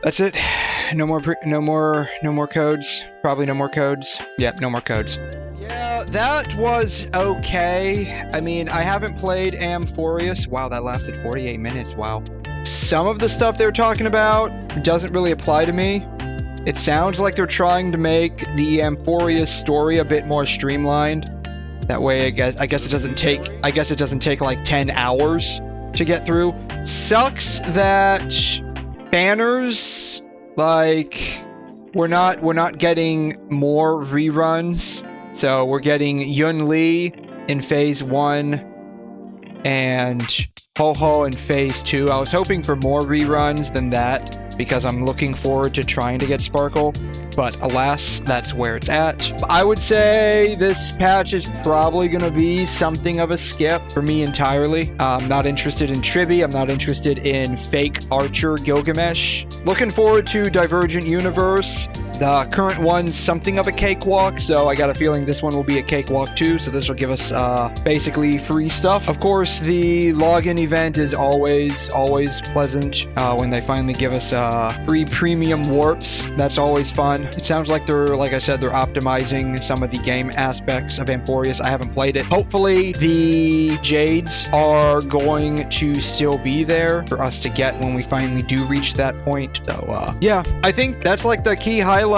That's it. No more codes. Probably no more codes. Yep, no more codes. Yeah, that was okay. I mean, I haven't played Amphorius. Wow, that lasted 48 minutes. Wow. Some of the stuff they're talking about doesn't really apply to me. It sounds like they're trying to make the Amphorius story a bit more streamlined. That way, I guess it doesn't take like 10 hours to get through. Sucks that banners, like, we're not getting more reruns. So we're getting Yun Li in Phase 1 and Ho Ho in Phase 2. I was hoping for more reruns than that because I'm looking forward to trying to get Sparkle, but alas, that's where it's at. I would say this patch is probably going to be something of a skip for me entirely. I'm not interested in Tribby. I'm not interested in fake Archer Gilgamesh. Looking forward to Divergent Universe. The current one's something of a cakewalk, so I got a feeling this one will be a cakewalk too, so this will give us basically free stuff. Of course, the login event is always pleasant when they finally give us free premium warps. That's always fun. It sounds like like I said, they're optimizing some of the game aspects of Amphorius. I haven't played it. Hopefully, the Jades are going to still be there for us to get when we finally do reach that point. So, yeah, I think that's like the key highlights.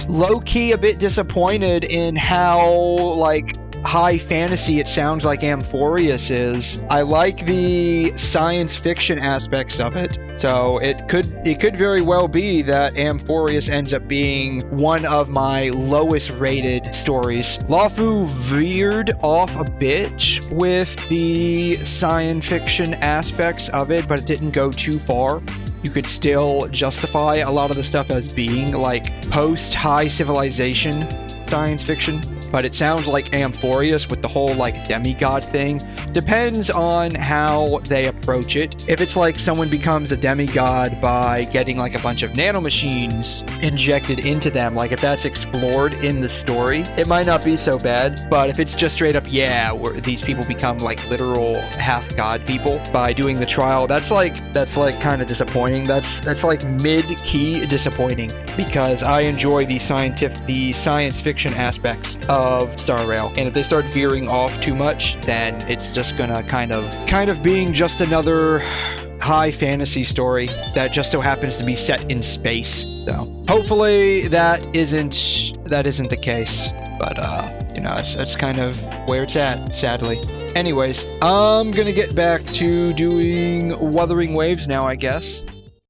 Low-key a bit disappointed in how, like, high fantasy it sounds like Amphorius is. I like the science fiction aspects of it, so it could very well be that Amphorius ends up being one of my lowest rated stories. Lawfu veered off a bit with the science fiction aspects of it, but it didn't go too far. You could still justify a lot of the stuff as being like post-high civilization science fiction. But it sounds like Amphorius with the whole like demigod thing. Depends on how they approach it. If it's like someone becomes a demigod by getting like a bunch of nanomachines injected into them, like if that's explored in the story, it might not be so bad. But if it's just straight up, yeah, where these people become like literal half-god people by doing the trial, that's like kind of disappointing. That's like mid-key disappointing because I enjoy the science fiction aspects of Star Rail, and if they start veering off too much, then it's just gonna kind of being just another high fantasy story that just so happens to be set in space. So hopefully that isn't the case, but you know, it's kind of where it's at, sadly. Anyways, I'm gonna get back to doing Wuthering Waves now, I guess.